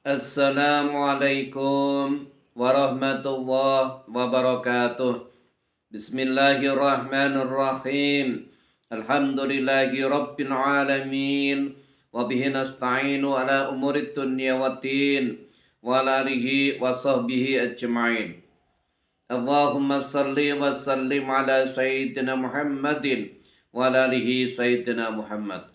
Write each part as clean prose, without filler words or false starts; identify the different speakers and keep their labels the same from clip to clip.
Speaker 1: Assalamualaikum warahmatullahi wabarakatuh. Bismillahirrahmanirrahim. Alhamdulillahi rabbil alamin. Wa bihi nasta'inu ala umurid dunya waddin. Wa ala alihi wa sahbihi ajma'in. Allahumma salli wa sallim ala sayyidina Muhammadin wa ala alihi sayyidina Muhammad.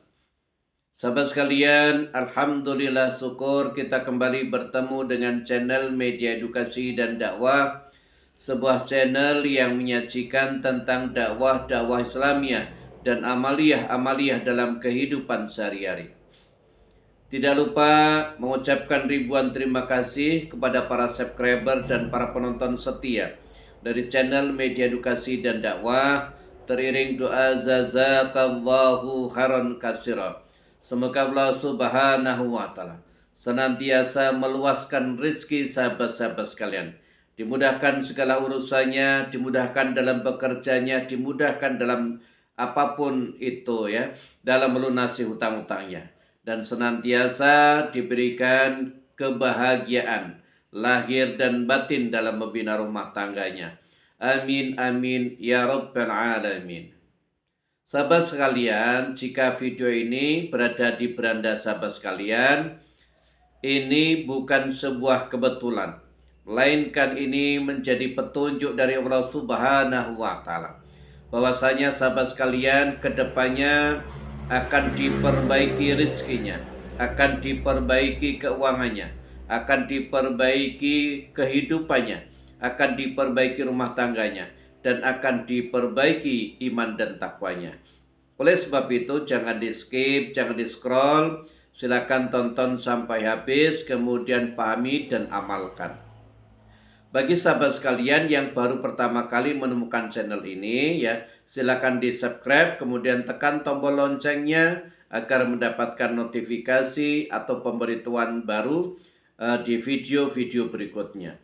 Speaker 1: Sahabat sekalian, Alhamdulillah syukur kita kembali bertemu dengan channel Media Edukasi dan Dakwah, sebuah channel yang menyajikan tentang dakwah-dakwah Islamiyah dan amaliyah-amaliyah dalam kehidupan sehari-hari. Tidak lupa mengucapkan ribuan terima kasih kepada para subscriber dan para penonton setia dari channel Media Edukasi dan Dakwah, teriring doa jazakallahu khairan katsira. Semoga Allah Subhanahu wa taala senantiasa meluaskan rezeki sahabat-sahabat sekalian. Dimudahkan segala urusannya, dimudahkan dalam bekerjanya, dimudahkan dalam apapun itu ya, dalam melunasi hutang-hutangnya, dan senantiasa diberikan kebahagiaan lahir dan batin dalam membina rumah tangganya. Amin amin ya rabbal alamin. Sahabat sekalian, jika video ini berada di beranda sahabat sekalian, ini bukan sebuah kebetulan, melainkan ini menjadi petunjuk dari Allah Subhanahu wa taala. Bahwasanya sahabat sekalian, kedepannya akan diperbaiki rezekinya, akan diperbaiki keuangannya, akan diperbaiki kehidupannya, akan diperbaiki rumah tangganya, dan akan diperbaiki iman dan takwanya. Oleh sebab itu jangan di skip, jangan di scroll, silakan tonton sampai habis, kemudian pahami dan amalkan. Bagi sahabat sekalian yang baru pertama kali menemukan channel ini ya, silakan di subscribe, kemudian tekan tombol loncengnya agar mendapatkan notifikasi atau pemberitahuan baru di video-video berikutnya.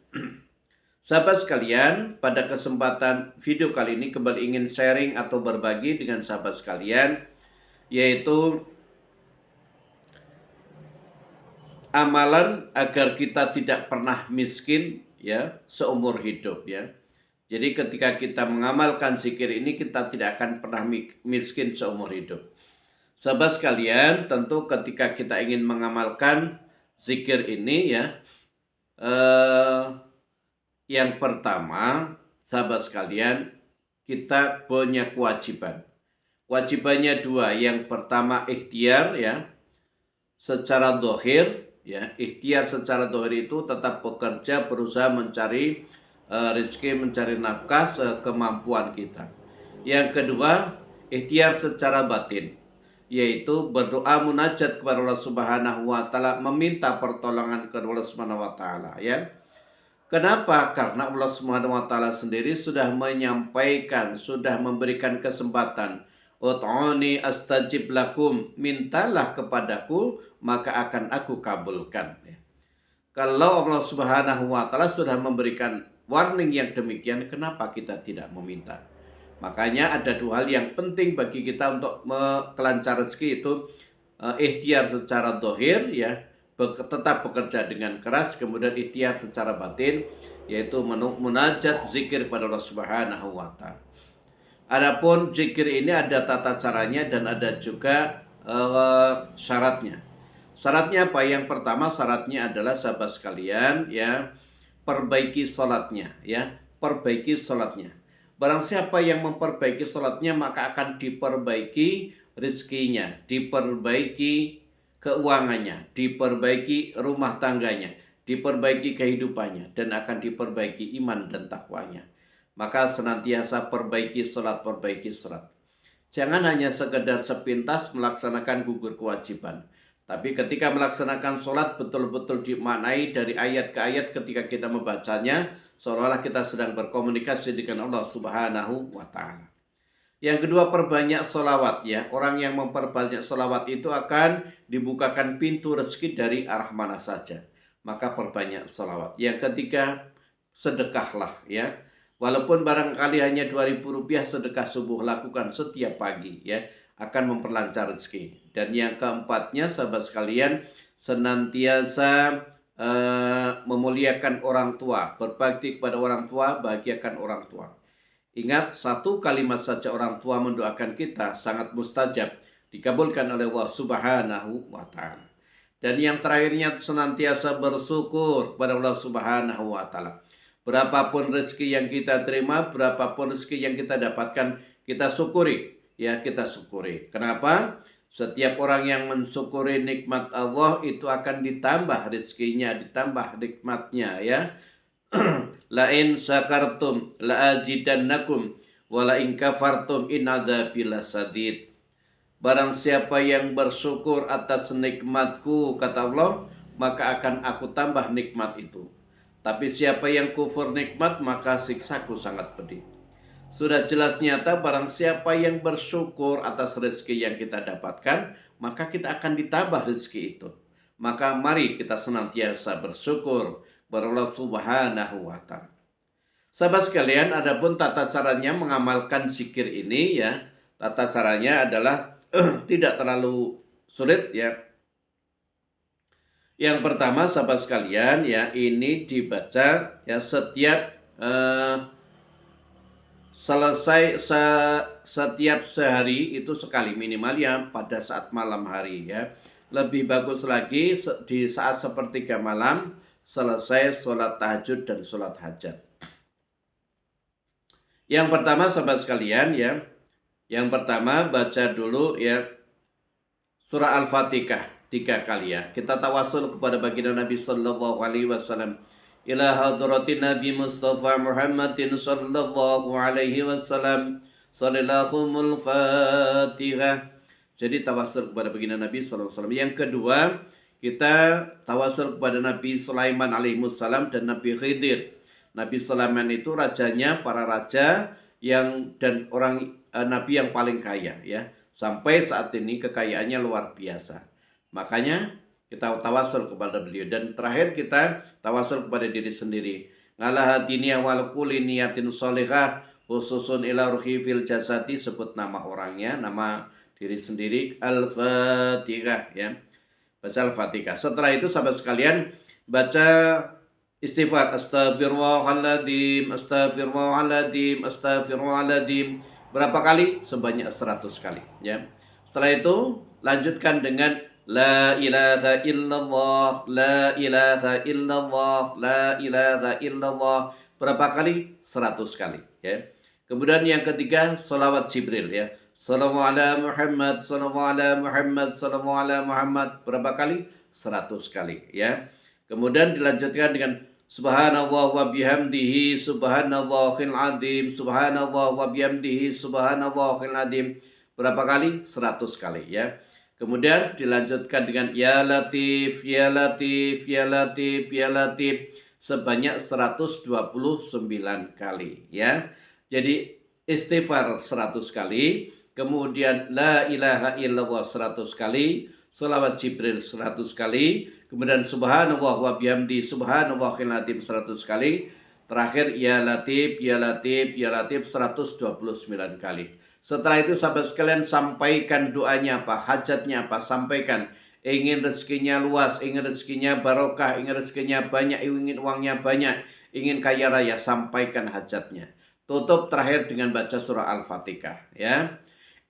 Speaker 1: Sahabat sekalian, pada kesempatan video kali ini kembali ingin sharing atau berbagi dengan sahabat sekalian, yaitu amalan agar kita tidak pernah miskin ya seumur hidup ya. Jadi ketika kita mengamalkan zikir ini, kita tidak akan pernah miskin seumur hidup. Sahabat sekalian, tentu ketika kita ingin mengamalkan zikir ini ya, yang pertama, sahabat sekalian, kita punya kewajiban. Kewajibannya dua. Yang pertama ikhtiar ya, secara dohir ya. Ikhtiar secara dohir itu tetap bekerja, berusaha mencari rezeki, mencari nafkah sekemampuan kita. Yang kedua, ikhtiar secara batin, yaitu berdoa munajat kepada Allah Subhanahu wa taala, meminta pertolongan kepada Allah Subhanahu wa taala ya. Kenapa? Karena Allah Subhanahu wa taala sendiri sudah menyampaikan, sudah memberikan kesempatan. Ud'uni astajib lakum, mintalah kepadaku maka akan aku kabulkan. Kalau Allah Subhanahu wa taala sudah memberikan warning yang demikian, kenapa kita tidak meminta? Makanya ada dua hal yang penting bagi kita untuk kelancaran rezeki, itu ikhtiar secara dohir ya, tetap bekerja dengan keras, kemudian ikhtiar secara batin, yaitu munajat zikir pada Allah Subhanahu wa taala. Adapun zikir ini ada tata caranya dan ada juga syaratnya. Syaratnya apa? Yang pertama syaratnya adalah sahabat sekalian ya, perbaiki sholatnya ya, perbaiki sholatnya. Barang siapa yang memperbaiki sholatnya, maka akan diperbaiki rezekinya, diperbaiki keuangannya, diperbaiki rumah tangganya, diperbaiki kehidupannya, dan akan diperbaiki iman dan takwanya. Maka senantiasa perbaiki sholat, perbaiki sholat. Jangan hanya sekedar sepintas melaksanakan gugur kewajiban, tapi ketika melaksanakan sholat betul-betul dimaknai dari ayat ke ayat. Ketika kita membacanya, seolah-olah kita sedang berkomunikasi dengan Allah Subhanahu wa ta'ala. Yang kedua, perbanyak sholawat ya. Orang yang memperbanyak sholawat itu akan dibukakan pintu rezeki dari arah mana saja. Maka perbanyak sholawat. Yang ketiga, sedekahlah ya. Walaupun barangkali hanya Rp2.000, sedekah subuh lakukan setiap pagi ya, akan memperlancar rezeki. Dan yang keempatnya sahabat sekalian, senantiasa memuliakan orang tua, berbakti kepada orang tua, bahagiakan orang tua. Ingat, satu kalimat saja orang tua mendoakan kita sangat mustajab, dikabulkan oleh Allah Subhanahu wa Ta'ala. Dan yang terakhirnya senantiasa bersyukur kepada Allah Subhanahu wa Ta'ala. Berapapun rezeki yang kita terima, berapapun rezeki yang kita dapatkan, kita syukuri. Ya, kita syukuri. Kenapa? Setiap orang yang mensyukuri nikmat Allah itu akan ditambah rezekinya, ditambah nikmatnya, ya. La in syakartum la azidannakum wa la in kafartum in adzabi lasadid. Barang siapa yang bersyukur atas nikmatku, kata Allah, maka akan aku tambah nikmat itu. Tapi siapa yang kufur nikmat, maka siksaku sangat pedih. Sudah jelas nyata, barang siapa yang bersyukur atas rezeki yang kita dapatkan, maka kita akan ditambah rezeki itu. Maka mari kita senantiasa bersyukur kepada Allah Subhanahu wa Ta'ala. Sahabat sekalian, adapun tata caranya mengamalkan zikir ini, ya, tata caranya adalah tidak terlalu sulit, ya. Yang pertama, sahabat sekalian, ya, ini dibaca, ya, setiap setiap sehari itu sekali, minimal ya pada saat malam hari, ya. Lebih bagus lagi di saat sepertiga malam selesai sholat tahajud dan sholat hajat. Yang pertama, sahabat sekalian, ya, yang pertama baca dulu, ya, surah Al-Fatihah 3 kali, ya. Kita tawasul kepada baginda Nabi sallallahu alaihi wasallam. Ila hadratin Nabi Mustafa Muhammadin sallallahu alaihi wasallam. Salillahumul Fatihah. Jadi tawasul kepada baginda Nabi sallallahu alaihi wasallam. Yang kedua, kita tawasul kepada Nabi Sulaiman alaihissalam dan Nabi Khidir. Nabi Sulaiman itu rajanya para raja dan orang nabi yang paling kaya, ya. Sampai saat ini kekayaannya luar biasa. Makanya kita tawasul kepada beliau. Dan terakhir kita tawasul kepada diri sendiri. Ngalah hadini awal kulli niyatin sholihah khususun ila ruhi fil jasadi, sebut nama orangnya, nama diri sendiri, Al-Fatihah, ya. Baca Al-Fatihah. Setelah itu sahabat sekalian baca istighfar, astagfirullahaladzim, astagfirullahaladzim, astagfirullahaladzim. Berapa kali? Sebanyak 100 kali, ya. Setelah itu lanjutkan dengan la ilaha illallah, la ilaha illallah, la ilaha illallah. Berapa kali? 100 kali, ya. Kemudian yang ketiga, sholawat Jibril, ya. Sallallahu ala Muhammad, sallallahu ala Muhammad, sallallahu ala Muhammad. Berapa kali? 100 kali, ya. Kemudian dilanjutkan dengan subhanallah wa bihamdihi subhanallahil azim, subhanallah wa bihamdihi subhanallahil azim. Berapa kali? 100 kali, ya. Kemudian dilanjutkan dengan ya latif, ya latif, ya latif, ya latif sebanyak 129 kali, ya. Jadi istighfar 100 kali, kemudian la ilaha illallah 100 kali, sholawat Jibril 100 kali, kemudian subhanallah wa bihamdi subhanallahil azim 100 kali, terakhir ya latif, ya latif, ya latif 129 kali. Setelah itu sahabat sekalian sampaikan doanya apa, hajatnya apa, sampaikan. Ingin rezekinya luas, ingin rezekinya barokah, ingin rezekinya banyak, ingin uangnya banyak, ingin kaya raya, sampaikan hajatnya. Tutup terakhir dengan baca surah Al-Fatihah, ya.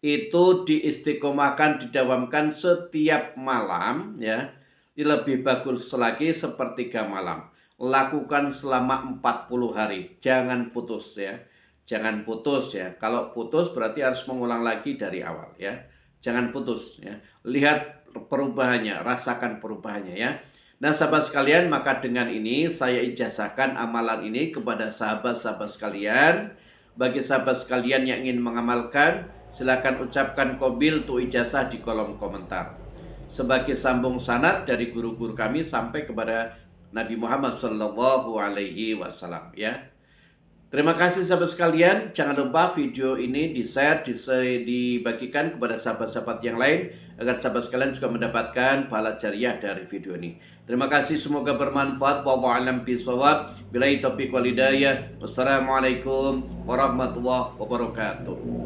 Speaker 1: Itu diistiqomahkan, didawamkan setiap malam, ya. Lebih bagus lagi sepertiga malam. Lakukan selama 40 hari. Jangan putus, ya. Jangan putus, ya. Kalau putus berarti harus mengulang lagi dari awal, ya. Jangan putus, ya. Lihat perubahannya, rasakan perubahannya, ya. Nah sahabat sekalian, maka dengan ini saya ijazahkan amalan ini kepada sahabat-sahabat sekalian. Bagi sahabat sekalian yang ingin mengamalkan, silakan ucapkan qabil tu ijazah di kolom komentar. Sebagai sambung sanad dari guru-guru kami sampai kepada Nabi Muhammad sallallahu alaihi wasallam, ya. Terima kasih sahabat sekalian. Jangan lupa video ini di-share, dibagikan kepada sahabat-sahabat yang lain agar sahabat sekalian juga mendapatkan pahala jariah dari video ini. Terima kasih, semoga bermanfaat. Wallahu a'lam bishawab. Billahi taufiq wal hidayah. Wassalamualaikum warahmatullahi wabarakatuh.